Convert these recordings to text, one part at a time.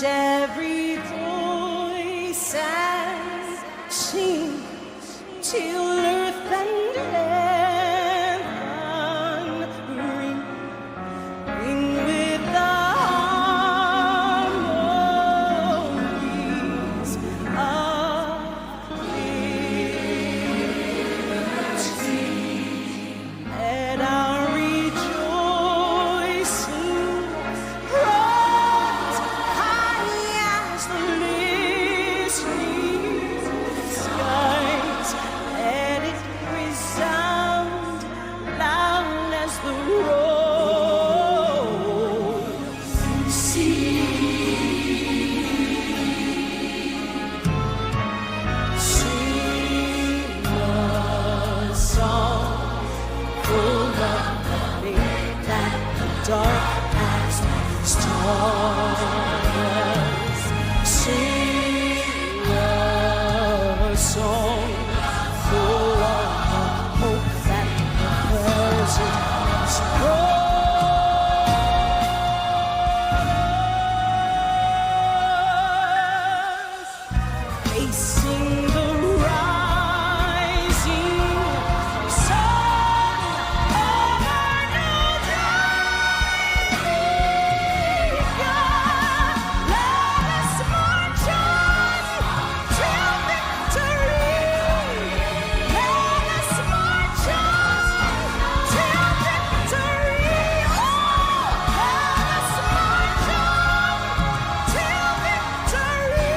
every voice and sing till earth and heaven ring with the harmonies of liberty. Let our rejoicing rise high as the listening skies. Let it resound loud as the rolling sea. Sing a song full of faith that the darkest stars. Sing a song full of hope that the present grows. Facing the rising sun of our new day. Let us march on till victory. Let us march on till victory. Oh, let us march on till victory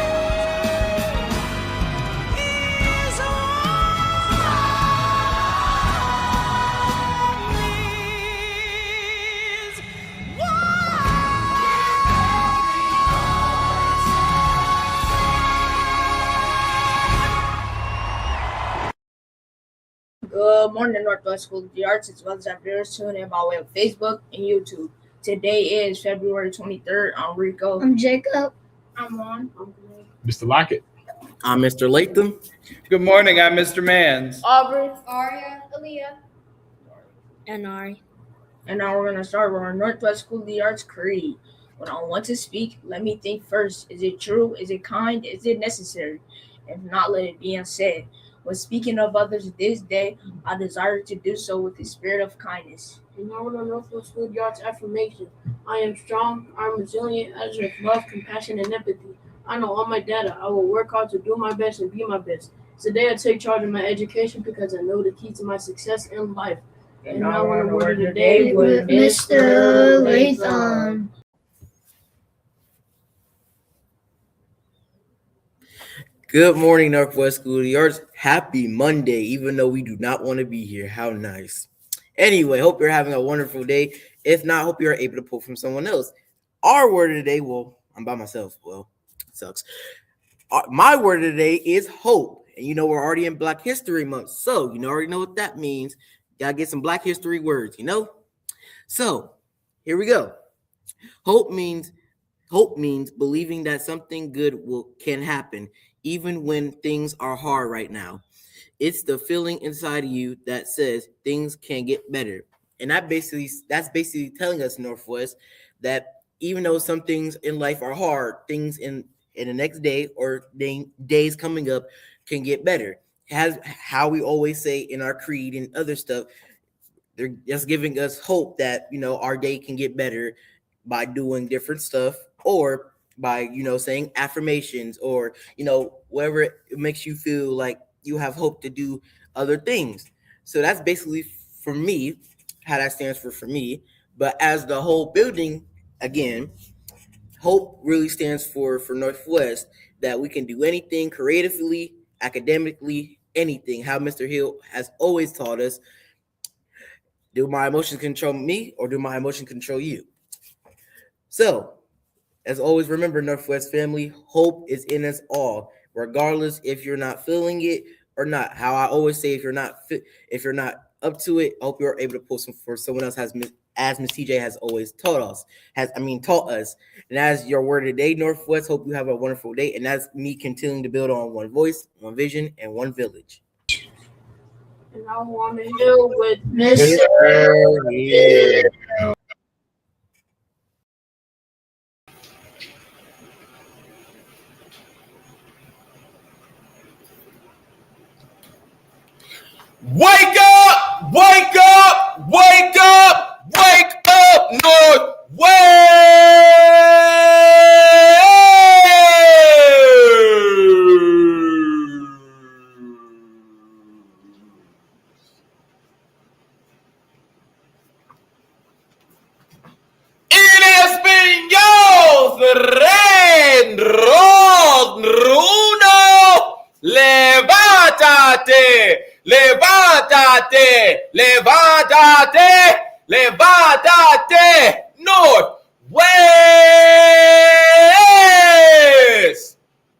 is Good morning, Northwest School of the Arts, as well as our viewers tuning in by way of Facebook and YouTube. Today is February 23rd. I'm Rico. I'm Jacob. I'm Juan. Mr. Lockett. I'm Mr. Latham. Good morning, I'm Mr. Mans. Aubrey. Aria. Aaliyah. And Ari. And now we're going to start with our Northwest School of the Arts creed. When I want to speak, let me think first. Is it true? Is it kind? Is it necessary? If not, let it be unsaid. When speaking of others this day, I desire to do so with the spirit of kindness. And now with our Northwest School of the Arts affirmation. I am strong, I am resilient, as with love, compassion, and empathy. I know all my data. I will work hard to do my best and be my best. Today I take charge of my education because I know the key to my success in life. And now we're the word of the day With Mr. Latham. Good morning, Northwest School of the Arts. Happy Monday, even though we do not want to be here. How nice. Anyway, hope you're having a wonderful day. If not, hope you're able to pull from someone else. Our word of the day, well, I'm by myself. Well, it sucks. My word of the day is hope. And you know, we're already in Black History Month, so you already know what that means. Gotta get some Black history words, you know? So, here we go. Hope means believing that something good can happen, even when things are hard right now. It's the feeling inside of you that says things can get better. And that's basically telling us, Northwest, that even though some things in life are hard, things in the next day or days coming up can get better. As how we always say in our creed and other stuff, they're just giving us hope that, our day can get better by doing different stuff, or by, saying affirmations, or, whatever it makes you feel like you have hope to do other things. So that's basically, for me, how that stands for me. But as the whole building, again, hope really stands for Northwest, that we can do anything creatively, academically, anything. How Mr. Hill has always taught us, do my emotions control me, or do my emotion control you? So, as always, remember, Northwest family, hope is in us all, regardless if you're not feeling it or not. How I always say, if you're not up to it, I hope you're able to pull some for someone else, as Miss TJ has always taught us. And as your word of the day, Northwest, hope you have a wonderful day. And that's me continuing to build on one voice, one vision, and one village. And I want to heal with Mr. Wake up! Wake up! Wake up! Wake up, Northwest! En español, uno, levántate, levántate, levántate, levántate, Northwest.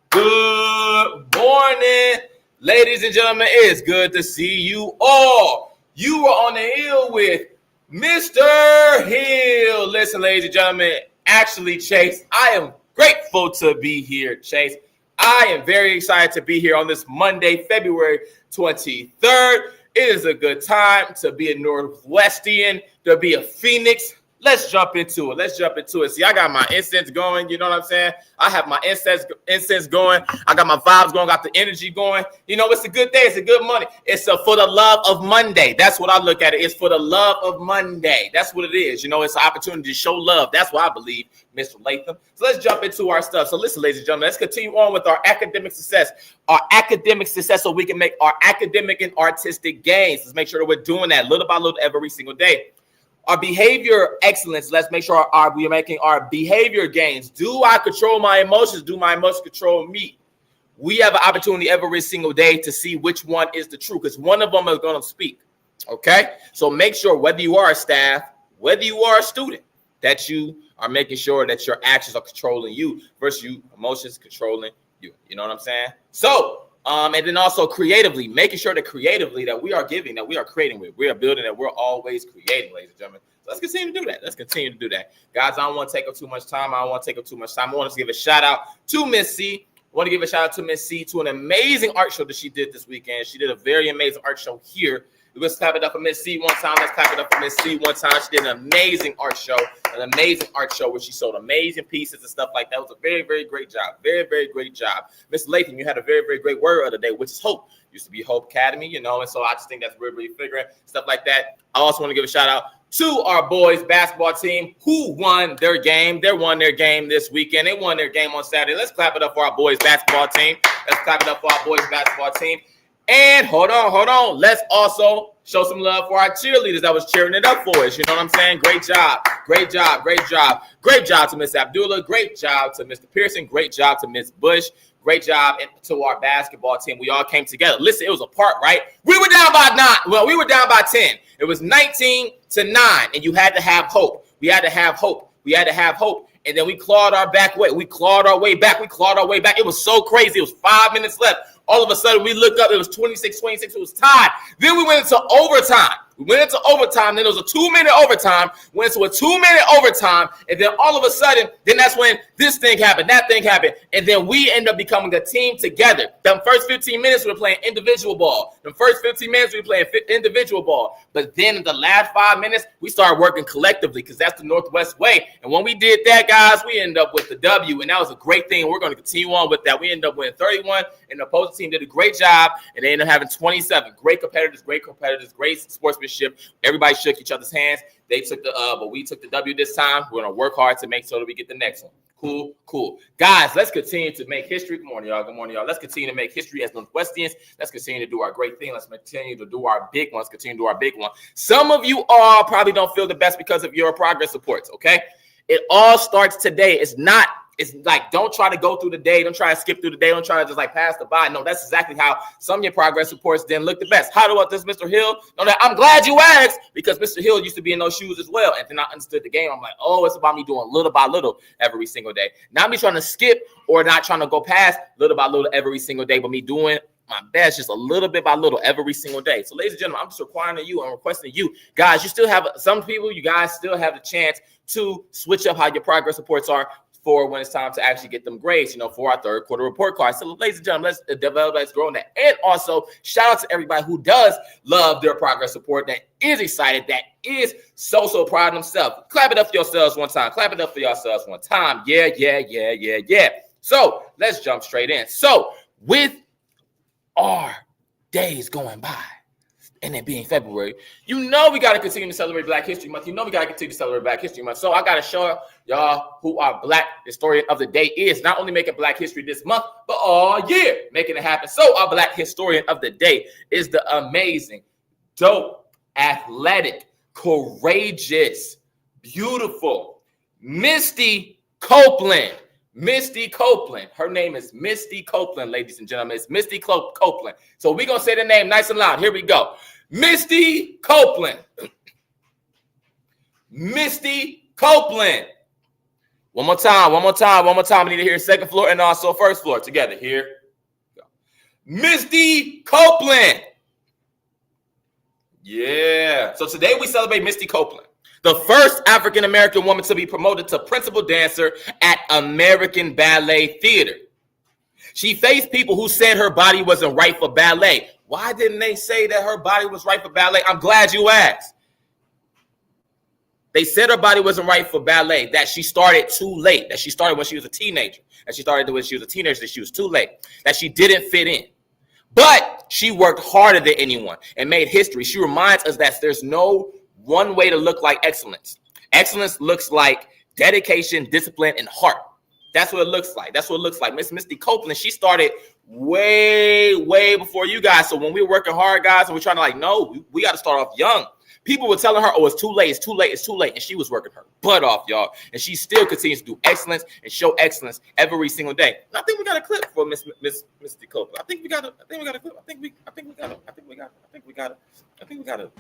Good morning, ladies and gentlemen. It's good to see you all. You are on the hill with Mr. Hill. Listen, ladies and gentlemen, actually, Chase, I am grateful to be here, Chase. I am very excited to be here on this Monday, February 23rd. It is a good time to be a Northwestian, to be a Phoenix. Let's jump into it. Let's jump into it. See, I got my incense going. You know what I'm saying? I have my incense going. I got my vibes going. Got the energy going. You know, it's a good day. It's a good Monday. It's for the love of Monday. That's what I look at it. It's for the love of Monday. That's what it is. You know, it's an opportunity to show love. That's what I believe, Mr. Latham. So let's jump into our stuff. So listen, ladies and gentlemen, let's continue on with our academic success. Our academic success so we can make our academic and artistic gains. Let's make sure that we're doing that little by little every single day. Our behavior excellence, let's make sure we are making our behavior gains. Do I control my emotions? Do my emotions control me? We have an opportunity every single day to see which one is the truth, because one of them is going to speak, okay? So make sure whether you are a staff, whether you are a student, that you are making sure that your actions are controlling you versus you emotions controlling you. You know what I'm saying? So, and then also creatively, making sure that creatively that we are giving, that we are creating with, we are building, that we're always creating, ladies and gentlemen. So let's continue to do that. Let's continue to do that. Guys, I don't want to take up too much time. I want to give a shout out to Miss C. I want to give a shout out to Miss C to an amazing art show that she did this weekend. She did a very amazing art show here. Let's clap it up for Miss C one time. Let's clap it up for Miss C one time. She did an amazing art show where she sold amazing pieces and stuff like that. It was a very, very great job. Very, very great job. Mr. Latham, you had a very, very great word of the day, which is hope. Used to be Hope Academy, you know, and so I just think that's really, really figuring stuff like that. I also want to give a shout out to our boys basketball team who won their game. They won their game this weekend. They won their game on Saturday. Let's clap it up for our boys basketball team. Let's clap it up for our boys basketball team. And hold on. Let's also show some love for our cheerleaders that was cheering it up for us. You know what I'm saying? Great job. Great job to Miss Abdullah. Great job to Mr. Pearson. Great job to Miss Bush. Great job to our basketball team. We all came together. Listen, it was a part, right? We were down by 9. Well, we were down by 10. It was 19-9, and you had to have hope. We had to have hope. And then we clawed our back way. We clawed our way back. It was so crazy. It was 5 minutes left. All of a sudden, we look up. It was 26-26. It was tied. Then we went into overtime. Then there was a 2-minute overtime. Went into a 2-minute overtime. And then all of a sudden, then that's when this thing happened, that thing happened. And then we end up becoming a team together. The first 15 minutes, we were playing individual ball. But then in the last 5 minutes, we started working collectively because that's the Northwest way. And when we did that, guys, we ended up with the W. And that was a great thing. We're going to continue on with that. We ended up winning 31. And the opposing team did a great job. And they ended up having 27. Great competitors, great sportsmanship. Everybody shook each other's hands. They took but we took the W this time. We're going to work hard to make sure that we get the next one. Cool. Guys, let's continue to make history. Good morning, y'all. Let's continue to make history as Northwestians. Let's continue to do our great thing. Let's continue to do our big ones. Some of you all probably don't feel the best because of your progress reports, okay? It all starts today. It's like, don't try to go through the day. Don't try to skip through the day. Don't try to just like pass the by. No, that's exactly how some of your progress reports didn't look the best. How about this, Mr. Hill? No, I'm glad you asked because Mr. Hill used to be in those shoes as well. And then I understood the game. I'm like, oh, it's about me doing little by little every single day. Not me trying to skip or not trying to go past little by little every single day, but me doing my best just a little bit by little every single day. So, ladies and gentlemen, I'm just requiring you and requesting you guys. You still have you guys still have the chance to switch up how your progress reports are for when it's time to actually get them grades, for our third quarter report card. So, ladies and gentlemen, let's develop, let's grow on that. And also, shout out to everybody who does love their progress report, that is excited, that is so proud of themselves. Clap it up for yourselves one time. Yeah. So, let's jump straight in. So, with our days going by, and it being February, you know we got to continue to celebrate Black History Month. You know we got to continue to celebrate Black History Month. So I got to show y'all who our Black historian of the day is. Not only making Black history this month, but all year making it happen. So our Black historian of the day is the amazing, dope, athletic, courageous, beautiful Misty Copeland. Misty Copeland. Her name is Misty Copeland, ladies and gentlemen. It's Misty Copeland. So we're going to say the name nice and loud. Here we go. Misty Copeland. Misty Copeland. One more time. I need to hear second floor and also first floor together. Here we go. Misty Copeland. Yeah. So today we celebrate Misty Copeland, the first African-American woman to be promoted to principal dancer at American Ballet Theater. She faced people who said her body wasn't right for ballet. Why didn't they say that her body was right for ballet? I'm glad you asked. They said her body wasn't right for ballet, that she started too late, that she started when she was a teenager, that she started when she was a teenager, that she was too late, that she didn't fit in. But she worked harder than anyone and made history. She reminds us that there's no one way to look like excellence. Excellence looks like dedication, discipline, and heart. That's what it looks like. That's what it looks like. Miss Misty Copeland, she started way before you guys. So when we were working hard, guys, and we're trying to no, we got to start off young. People were telling her, oh, it's too late. And she was working her butt off, y'all. And she still continues to do excellence and show excellence every single day. And I think we got a clip for Miss Misty Copeland. I think we got a clip. I think we got a.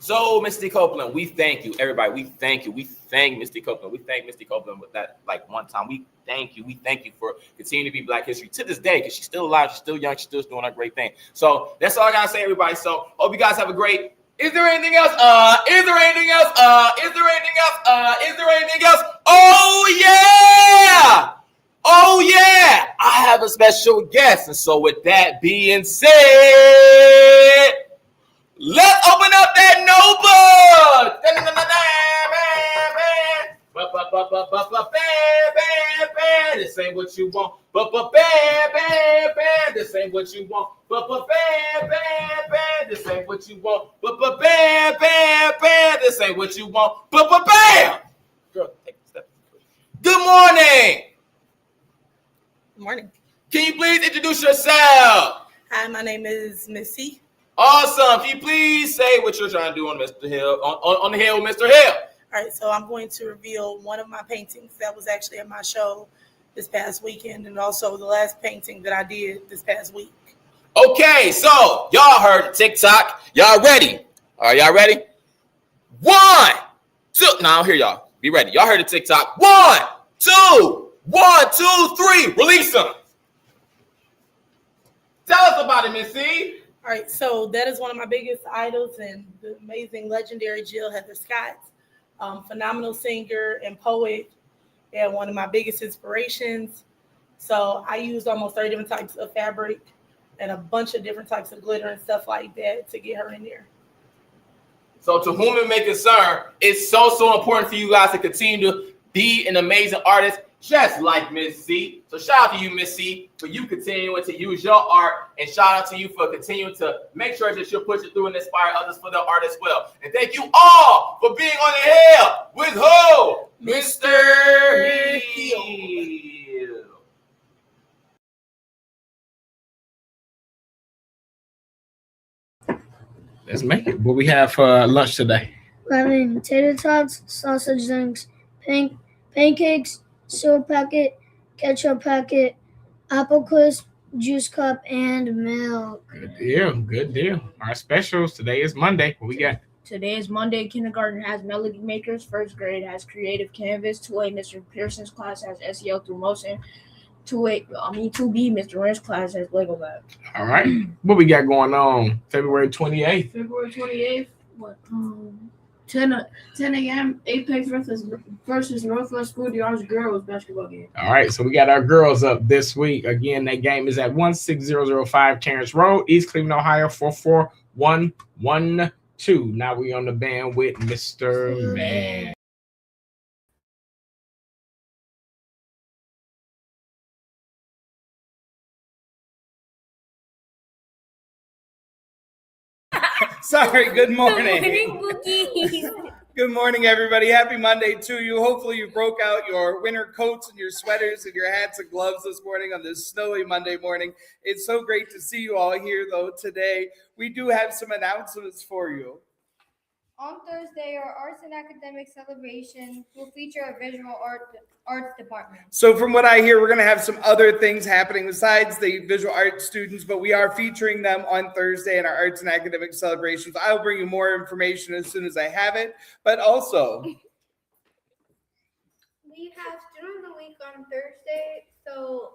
So, Misty Copeland, we thank you, everybody. We thank you. We thank Misty Copeland. We thank Misty Copeland with that, one time. We thank you. We thank you for continuing to be Black history to this day, because she's still alive. She's still young. She's still doing a great thing. So that's all I gotta say, everybody. So hope you guys have a great. Is there anything else? Is there anything else? Is there anything else? Is there anything else? Oh yeah! Oh yeah! I have a special guest, and so with that being said, let's open up that notebook. This ain't what you want. This ain't what you want. This ain't what you want. This ain't what you want. Bam! Girl, take a step. Good morning. Good morning. Can you please introduce yourself? Hi, my name is Missy. Awesome. Can you please say what you're trying to do on Mr. Hill, on the hill with Mr. Hill? All right, so I'm going to reveal one of my paintings that was actually at my show this past weekend, and also the last painting that I did this past week. Okay, so y'all heard the TikTok. Y'all ready? All right, y'all ready? 1, 2. Now I don't hear y'all. Be ready. Y'all heard the TikTok. 1, 2. 1, 2, 3. Release them. Tell us about it, Missy. All right, so that is one of my biggest idols, and the amazing, legendary Jill Heather Scott, phenomenal singer and poet, and one of my biggest inspirations. So I used almost 30 different types of fabric and a bunch of different types of glitter and stuff like that to get her in there. So to whom it may concern, it's so important for you guys to continue to be an amazing artist, just like Miss C. So shout out to you, Miss C, for you continuing to use your art, and shout out to you for continuing to make sure that you're pushing through and inspire others for their art as well. And thank you all for being on the hill with who? Mr. Hill. Let's make it. What we have for lunch today? We're having tater tots, sausage links, pancakes, syrup packet, ketchup packet, apple crisp, juice cup, and milk. Good deal. Good deal. Our specials today is Monday. What we got? Today is Monday. Kindergarten has Melody Makers. First grade has Creative Canvas. 2A, Mr. Pearson's class has SEL through motion. 2B, Mr. Wren's class has Lego Lab. All right. What we got going on February 28th? February 28th, 10 a.m. Apex versus Northwest School Yards girls basketball game. All right. So we got our girls up this week. Again, that game is at 16005 Terrence Road, East Cleveland, Ohio, 44112. Now we on the band with Mr. Man. Sorry, good morning. Good morning, everybody. Happy Monday to you. Hopefully you broke out your winter coats and your sweaters and your hats and gloves this morning on this snowy Monday morning. It's so great to see you all here, though, today. We do have some announcements for you. On Thursday, our Arts and Academic Celebration will feature a visual arts department. So from what I hear, we're going to have some other things happening besides the visual arts students, but we are featuring them on Thursday in our Arts and Academic Celebrations. I'll bring you more information as soon as I have it, but also We have Student of the Week on Thursday, so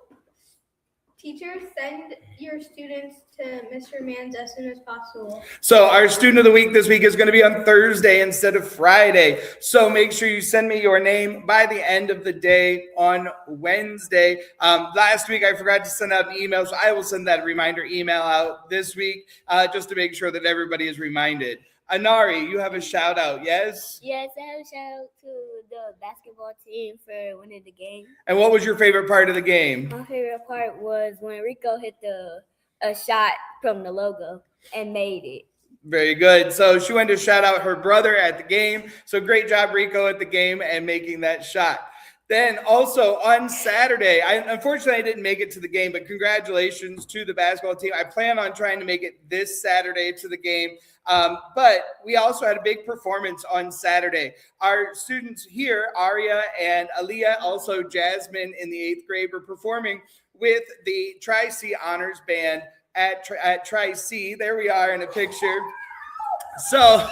teachers, send your students to Mr. Mans as soon as possible. So our Student of the Week this week is going to be on Thursday instead of Friday. So make sure you send me your name by the end of the day on Wednesday. Last week, I forgot to send out an email, so I will send that reminder email out this week just to make sure that everybody is reminded. Anari, you have a shout out, yes? Yes, I have a shout out to the basketball team for winning the game. And what was your favorite part of the game? My favorite part was when Rico hit a shot from the logo and made it. Very good. So she wanted to shout out her brother at the game. So great job, Rico, at the game and making that shot. Then also on Saturday, unfortunately I didn't make it to the game, but congratulations to the basketball team. I plan on trying to make it this Saturday to the game. But we also had a big performance on Saturday. Our students here, Aria and Aaliyah, also Jasmine in the 8th grade, were performing with the Tri-C Honors Band at Tri-C. There we are in a picture. So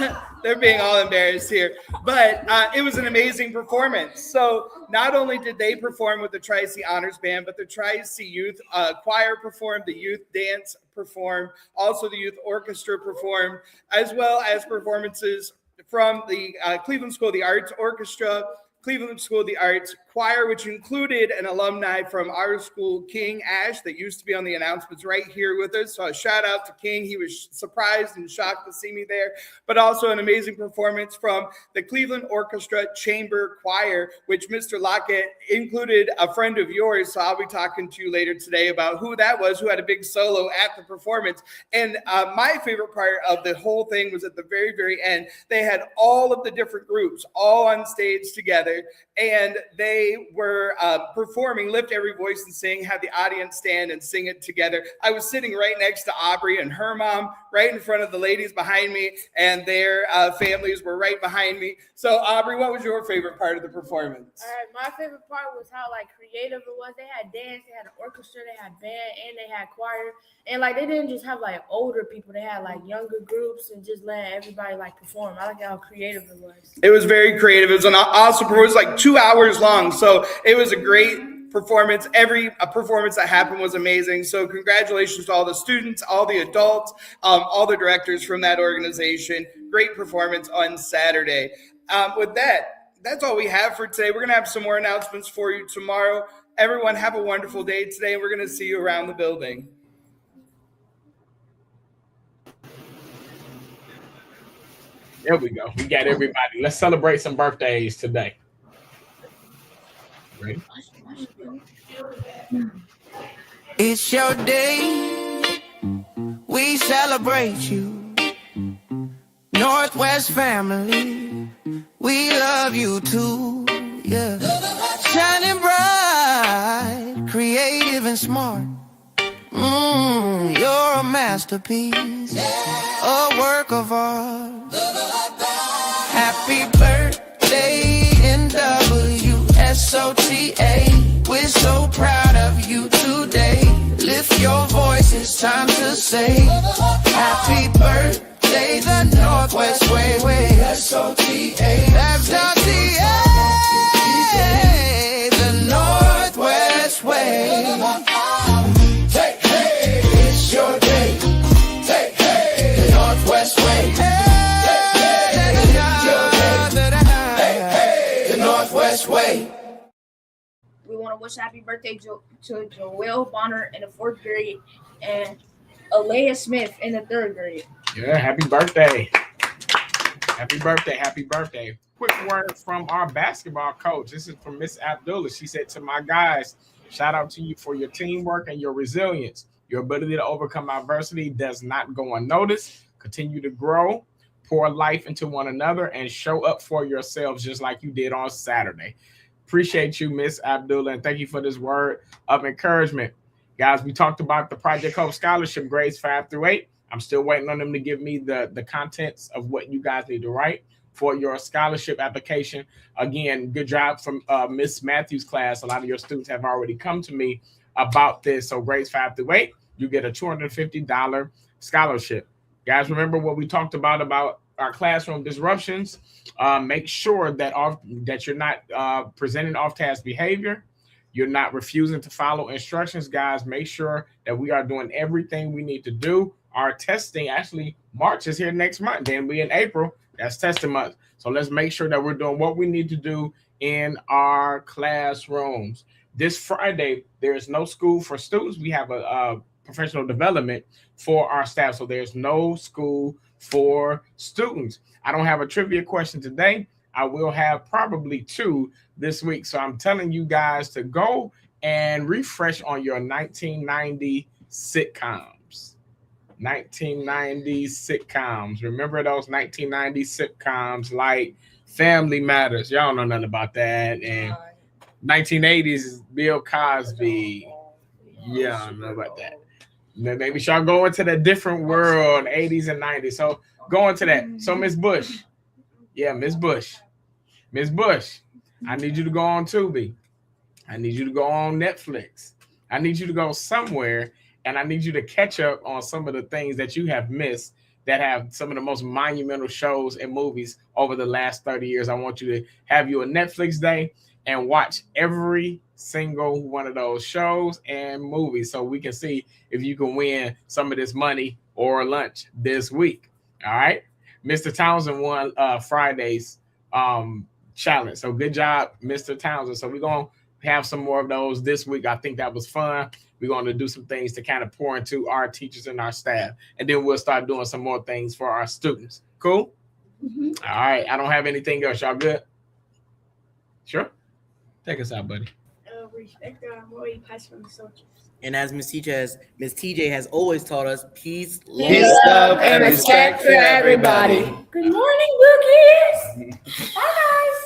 they're being all embarrassed here, but it was an amazing performance. So not only did they perform with the Tri-C Honors Band, but the Tri-C Youth Choir performed, the Youth Dance performed, also the Youth Orchestra performed, as well as performances from the Cleveland School of the Arts Orchestra, Cleveland School of the Arts Choir, which included an alumni from our school, King Ash, that used to be on the announcements right here with us. So a shout out to King. He was surprised and shocked to see me there, but also an amazing performance from the Cleveland Orchestra Chamber Choir, which Mr. Lockett included a friend of yours. So I'll be talking to you later today about who that was, who had a big solo at the performance. And my favorite part of the whole thing was at the very, very end. They had all of the different groups all on stage together, and they were performing Lift Every Voice and Sing, had the audience stand and sing it together. I was sitting right next to Aubrey and her mom, right in front of the ladies behind me, and their families were right behind me. So Aubrey, what was your favorite part of the performance? All right, my favorite part was how creative it was. They had dance, they had an orchestra, they had band, and they had choir. And they didn't just have older people, they had younger groups and just let everybody perform. I like how creative it was. It was very creative. It was an awesome performance, 2 hours long. So it was a great performance. Every performance that happened was amazing. So congratulations to all the students, all the adults, all the directors from that organization. Great performance on Saturday. With that, that's all we have for today. We're going to have some more announcements for you tomorrow. Everyone have a wonderful day today. We're going to see you around the building. There we go. We got everybody. Let's celebrate some birthdays today. Ready? It's your day. We celebrate you. Northwest family. We love you too. Yeah. Shining bright, creative and smart. You're a masterpiece, a work of art. Happy birthday, NWSOTA. We're so proud of you today. Lift your voice, it's time to say happy birthday, the Northwest Way. S-O-T-A. That's the Northwest Way. Hey, hey, it's your day. Hey, hey, the Northwest Way. The Northwest Way. We want to wish happy birthday to Joel Bonner in the 4th grade and Alea Smith in the 3rd grade. Yeah, happy birthday. Happy birthday. Happy birthday. Quick word from our basketball coach. This is from Miss Abdullah. She said to my guys, shout out to you for your teamwork and your resilience. Your ability to overcome adversity does not go unnoticed. Continue to grow, pour life into one another, and show up for yourselves just like you did on Saturday. Appreciate you, Miss Abdullah, and thank you for this word of encouragement. Guys, we talked about the Project Hope Scholarship grades 5 through 8. I'm still waiting on them to give me the contents of what you guys need to write for your scholarship application. Again, good job from Miss Matthews' class. A lot of your students have already come to me about this. So grades 5 through 8, you get a $250 scholarship. Guys, remember what we talked about our classroom disruptions. Make sure that you're not presenting off-task behavior. You're not refusing to follow instructions, guys. Make sure that we are doing everything we need to do. Our testing, actually, March is here next month. Then we in April, that's testing month. So let's make sure that we're doing what we need to do in our classrooms. This Friday, there is no school for students. We have a professional development for our staff. So there's no school for students. I don't have a trivia question today. I will have probably 2 this week. So I'm telling you guys to go and refresh on your 1990 sitcoms. 1990 sitcoms. Remember those 1990 sitcoms like Family Matters? Y'all know nothing about that. And 1980s Bill Cosby. Yeah, I don't know about that. Maybe y'all go into the different world, 80s and 90s. So go into that. So Miss Bush. Yeah, Miss Bush. Miss Bush, I need you to go on Tubi. I need you to go on Netflix. I need you to go somewhere, and I need you to catch up on some of the things that you have missed that have some of the most monumental shows and movies over the last 30 years. I want you to have you a Netflix day and watch every single one of those shows and movies so we can see if you can win some of this money or lunch this week. All right. Mr. Townsend won Friday's challenge. So good job, Mr. Townsend. So we're going to have some more of those this week. I think that was fun. We're going to do some things to kind of pour into our teachers and our staff. And then we'll start doing some more things for our students. Cool? Mm-hmm. All right. I don't have anything else. Y'all good? Sure? Take us out, buddy. Respect our moral pass from the soldiers. And as Miss TJ has always taught us, peace, love, and respect for everybody. Good morning, Bookies. Bye, guys.